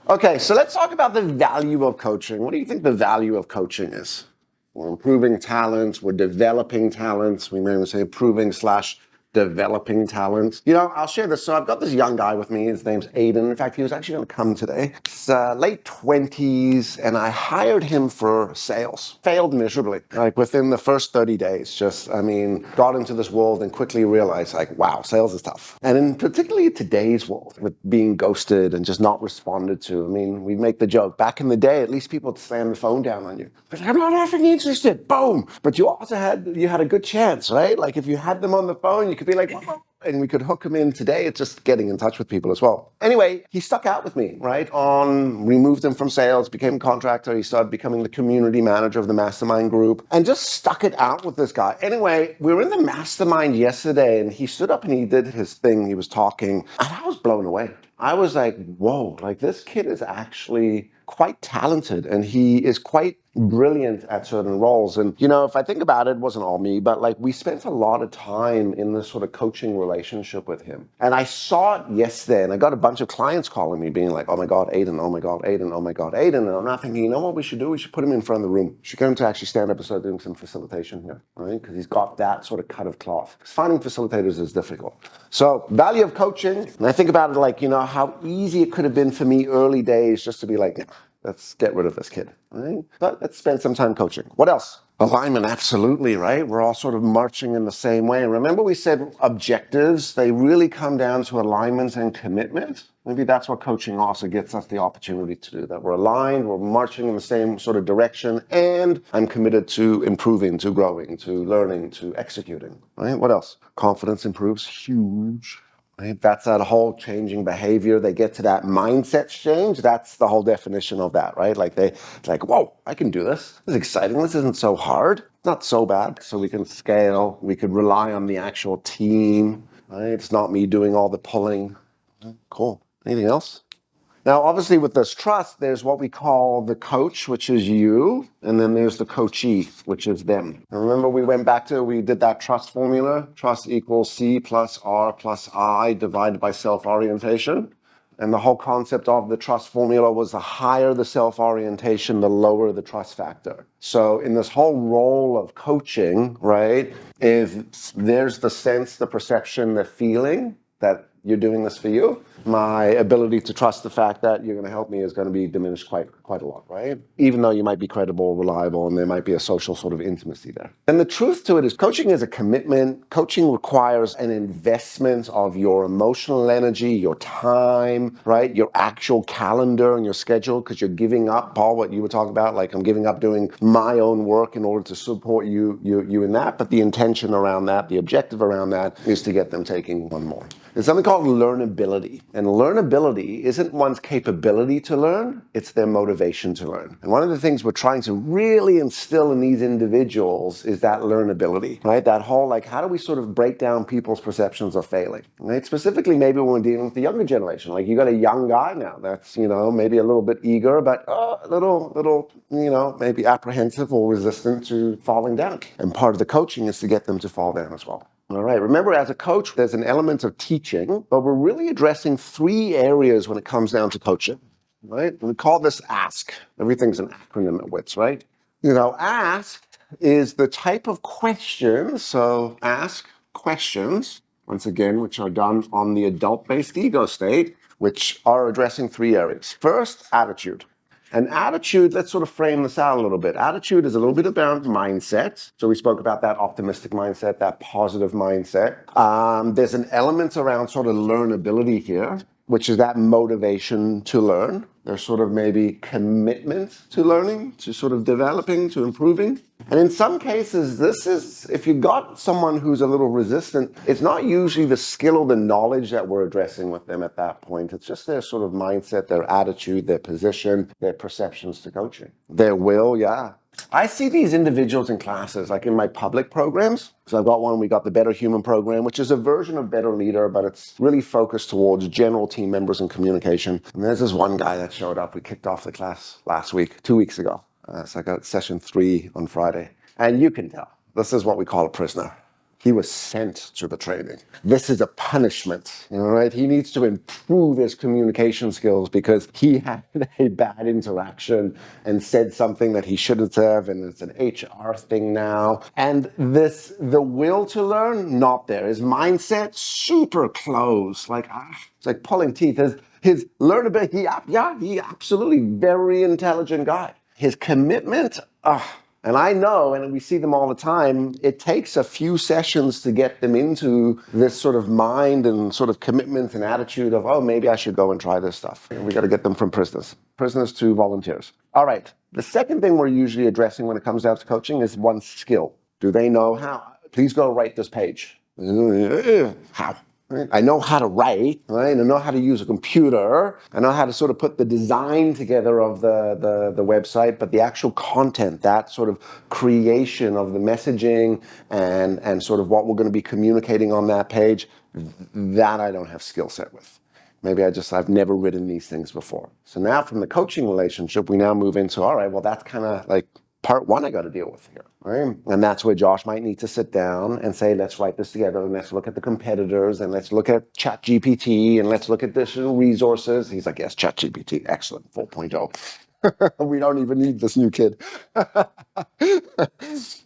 Okay, so let's talk about the value of coaching. What do you think the value of coaching is? We're improving talents, we're developing talents. We may say improving slash developing talents. I'll share this. So I've got this young guy with me. His name's Aiden. In fact, he was actually going to come today. He's late 20s, and I hired him for sales. Failed miserably. Like within the first 30 days, got into this world and quickly realized, like, wow, sales is tough. And in particularly today's world, with being ghosted and just not responded to. We make the joke. Back in the day, at least people would slam the phone down on you. But I'm not effing interested. Boom. But you also had a good chance, right? Like if you had them on the phone, you could be like, "Whoa," and we could hook them in. Today, it's just getting in touch with people as well. Anyway, he stuck out with me, right? Removed him from sales, became a contractor. He started becoming the community manager of the mastermind group and just stuck it out with this guy. Anyway, we were in the mastermind yesterday and he stood up and he did his thing. He was talking and I was blown away. I was like, whoa, like this kid is actually quite talented and he is quite brilliant at certain roles. And, if I think about it, it wasn't all me, but like we spent a lot of time in this sort of coaching relationship with him. And I saw it yesterday and I got a bunch of clients calling me being like, oh my God, Aiden, oh my God, Aiden, oh my God, Aiden. And I'm not thinking, you know what we should do? We should put him in front of the room. We should get him to actually stand up and start doing some facilitation here, right? Because he's got that sort of cut of cloth. Because finding facilitators is difficult. So value of coaching, and I think about it like, how easy it could have been for me early days just to be like, let's get rid of this kid, right? But let's spend some time coaching. What else? Alignment, absolutely, right? We're all sort of marching in the same way. And remember we said objectives, they really come down to alignment and commitment. Maybe that's what coaching also gets us the opportunity to do, that we're aligned, we're marching in the same sort of direction, and I'm committed to improving, to growing, to learning, to executing, right? What else? Confidence improves, huge. Right? That's that whole changing behavior. They get to that mindset change. That's the whole definition of that, right? It's like, whoa, I can do this. This is exciting. This isn't so hard. It's not so bad. So we can scale. We could rely on the actual team, right? It's not me doing all the pulling. Cool. Anything else? Now, obviously, with this trust, there's what we call the coach, which is you, and then there's the coachee, which is them. And remember, we did that trust formula. Trust equals C plus R plus I divided by self-orientation. And the whole concept of the trust formula was the higher the self-orientation, the lower the trust factor. So in this whole role of coaching, right, if there's the sense, the perception, the feeling that you're doing this for you, my ability to trust the fact that you're going to help me is going to be diminished quite a lot, right? Even though you might be credible, reliable, and there might be a social sort of intimacy there. And the truth to it is coaching is a commitment. Coaching requires an investment of your emotional energy, your time, right? Your actual calendar and your schedule, because you're giving up, Paul, what you were talking about, like I'm giving up doing my own work in order to support you in that. But the intention around that, the objective around that is to get them taking one more. There's something called learnability. And learnability isn't one's capability to learn, it's their motivation to learn. And one of the things we're trying to really instill in these individuals is that learnability, right? That whole, like, how do we sort of break down people's perceptions of failing, right? Specifically, maybe when we're dealing with the younger generation. Like, you got a young guy now that's, maybe a little bit eager, but a little, maybe apprehensive or resistant to falling down. And part of the coaching is to get them to fall down as well. All right, remember as a coach, there's an element of teaching, but we're really addressing 3 areas when it comes down to coaching, right? We call this ASK. Everything's an acronym at WITS, right? ASK is the type of questions, so ask questions, once again, which are done on the adult-based ego state, which are addressing 3 areas. First, attitude. And attitude, let's sort of frame this out a little bit. Attitude is a little bit about mindset. So we spoke about that optimistic mindset, that positive mindset. There's an element around sort of learnability here, which is that motivation to learn. There's sort of maybe commitment to learning, to sort of developing, to improving. And in some cases, this is, if you got someone who's a little resistant, it's not usually the skill or the knowledge that we're addressing with them at that point. It's just their sort of mindset, their attitude, their position, their perceptions to coaching. Their will, yeah. I see these individuals in classes, like in my public programs. So I've got one, we got the Better Human program, which is a version of Better Leader, but it's really focused towards general team members and communication. And there's this one guy that showed up. We kicked off the class last week, 2 weeks ago. So I got session 3 on Friday. And you can tell, this is what we call a prisoner. He was sent to the training. This is a punishment, right? He needs to improve his communication skills because he had a bad interaction and said something that he shouldn't have, and it's an HR thing now. And the will to learn, not there. His mindset, super close. It's like pulling teeth. His learnability, he absolutely very intelligent guy. His commitment, and I know, and we see them all the time, it takes a few sessions to get them into this sort of mind and sort of commitment and attitude of, oh, maybe I should go and try this stuff. We got to get them from prisoners to volunteers. All right. The second thing we're usually addressing when it comes down to coaching is one's skill. Do they know how? Please go write this page. How? Right? I know how to write, right? I know how to use a computer. I know how to sort of put the design together of the website, but the actual content, that sort of creation of the messaging and sort of what we're going to be communicating on that page, that I don't have skill set with. Maybe I've never written these things before. So now from the coaching relationship, we now move into, all right, well, that's kind of like part one I got to deal with here, right? And that's where Josh might need to sit down and say, let's write this together and let's look at the competitors and let's look at ChatGPT and let's look at additional resources. He's like, yes, ChatGPT, excellent, 4.0. We don't even need this new kid.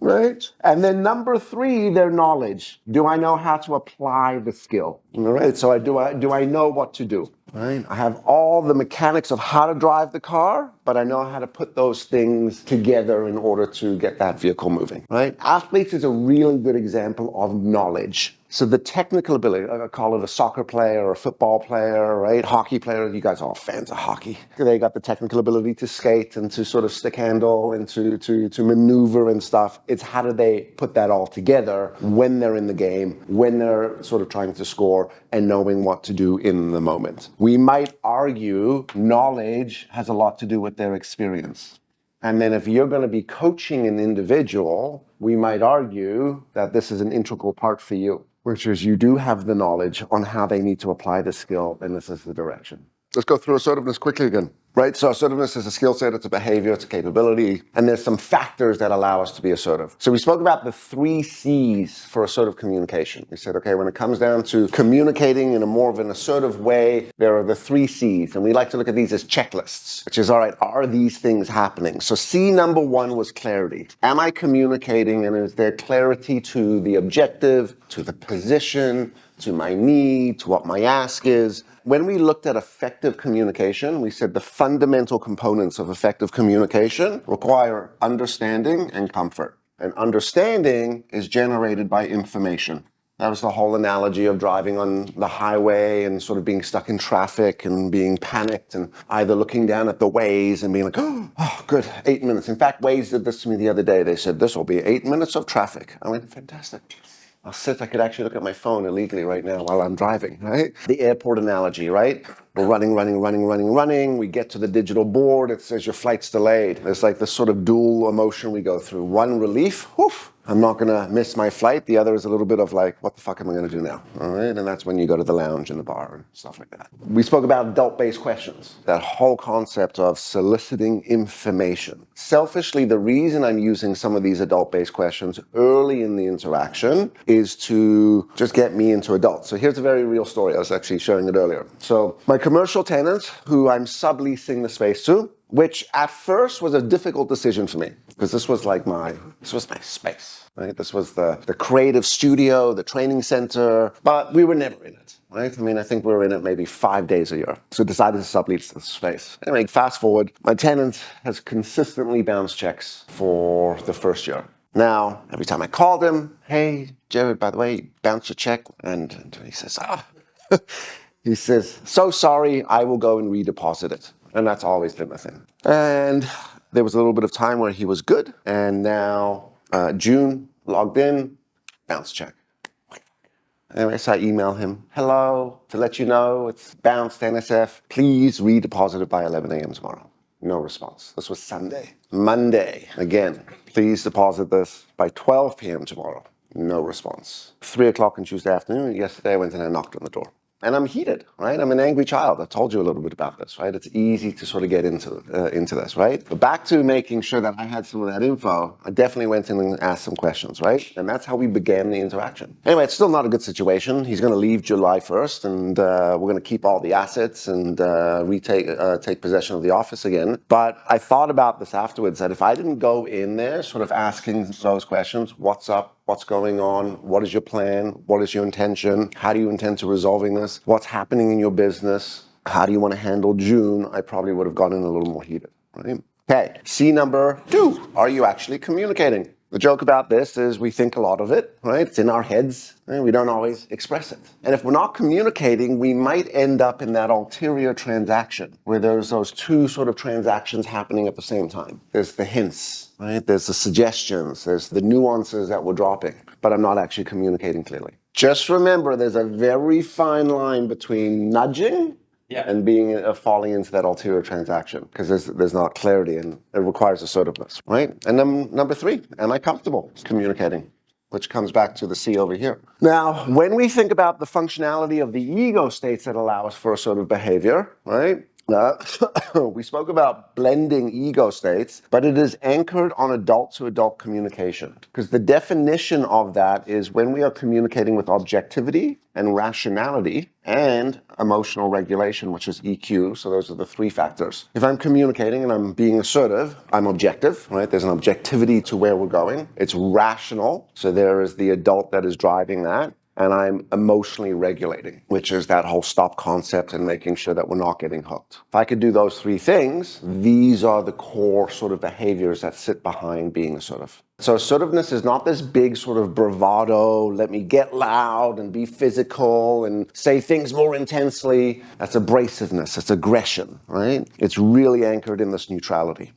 Right? And then number three, their knowledge. Do I know how to apply the skill? All right. So do I know what to do? Right? I have all the mechanics of how to drive the car, but I know how to put those things together in order to get that vehicle moving. Right? Athletes is a really good example of knowledge. So the technical ability, I call it a soccer player or a football player, right? Hockey player, you guys are all fans of hockey. They got the technical ability to skate and to sort of stick handle and to maneuver and stuff. It's how do they put that all together when they're in the game, when they're sort of trying to score and knowing what to do in the moment. We might argue knowledge has a lot to do with their experience. And then if you're going to be coaching an individual, we might argue that this is an integral part for you, which is you do have the knowledge on how they need to apply the skill, and this is the direction. Let's go through assertiveness quickly again. Right, so assertiveness is a skill set, it's a behavior, it's a capability, and there's some factors that allow us to be assertive. So we spoke about the 3 C's for assertive communication. We said, okay, when it comes down to communicating in a more of an assertive way, there are the 3 C's, and we like to look at these as checklists, which is, all right, are these things happening? So C number 1 was clarity. Am I communicating, and is there clarity to the objective, to the position, to my need, to what my ask is? When we looked at effective communication, we said the fundamental components of effective communication require understanding and comfort. And understanding is generated by information. That was the whole analogy of driving on the highway and sort of being stuck in traffic and being panicked and either looking down at the Waze and being like, oh, good, 8 minutes. In fact, Waze did this to me the other day. They said, this will be 8 minutes of traffic. I went, fantastic. I could actually look at my phone illegally right now while I'm driving, right? The airport analogy, right? We're running. We get to the digital board. It says your flight's delayed. It's like this sort of dual emotion we go through. One, relief, I'm not going to miss my flight. The other is a little bit of like, what the fuck am I going to do now? All right. And that's when you go to the lounge and the bar and stuff like that. We spoke about adult-based questions, that whole concept of soliciting information. Selfishly, the reason I'm using some of these adult-based questions early in the interaction is to just get me into adults. So here's a very real story. I was actually sharing it earlier. So my commercial tenant, who I'm subleasing the space to, which at first was a difficult decision for me because this was my space, right? This was the creative studio, the training center, but we were never in it, right? I mean, I think we were in it maybe 5 days a year. So decided to sublease the space. Anyway, fast forward, my tenant has consistently bounced checks for the first year. Now, every time I called him, hey, Jared, by the way, bounced your check. And he says, he says, so sorry, I will go and redeposit it. And that's always been the thing. And there was a little bit of time where he was good. And now June, logged in, bounce check. Anyway, so I email him, hello, to let you know it's bounced NSF. Please redeposit it by 11 a.m. tomorrow. No response. This was Sunday. Monday, again, please deposit this by 12 p.m. tomorrow. No response. 3 o'clock on Tuesday afternoon. Yesterday I went and I knocked on the door. and I'm heated, right? I'm an angry child. I told you a little bit about this, right? It's easy to sort of get into this, right? But back to making sure that I had some of that info, I definitely went in and asked some questions, right? And that's how we began the interaction. Anyway, it's still not a good situation. He's going to leave July 1st, and we're going to keep all the assets and take possession of the office again. But I thought about this afterwards, that if I didn't go in there sort of asking those questions, what's up, what's going on, what is your plan, what is your intention, how do you intend to resolving this, what's happening in your business, how do you want to handle June, I probably would have gotten a little more heated, right? Okay, C number 2, are you actually communicating? The joke about this is we think a lot of it, right? It's in our heads, and we don't always express it. And if we're not communicating, we might end up in that ulterior transaction where there's those two sort of transactions happening at the same time. There's the hints, right? There's the suggestions, there's the nuances that we're dropping, but I'm not actually communicating clearly. Just remember, there's a very fine line between nudging and being falling into that ulterior transaction, because there's not clarity, and it requires assertiveness, right? And then number 3, am I comfortable communicating? Which comes back to the C over here. Now, when we think about the functionality of the ego states that allow us for assertive behavior, right? We spoke about blending ego states, but it is anchored on adult-to-adult communication. Because the definition of that is when we are communicating with objectivity and rationality and emotional regulation, which is EQ. So those are the 3 factors. If I'm communicating and I'm being assertive, I'm objective, right? There's an objectivity to where we're going. It's rational. So there is the adult that is driving that. And I'm emotionally regulating, which is that whole stop concept and making sure that we're not getting hooked. If I could do those 3 things, these are the core sort of behaviors that sit behind being assertive. So assertiveness is not this big sort of bravado, let me get loud and be physical and say things more intensely. That's abrasiveness, it's aggression, right? It's really anchored in this neutrality.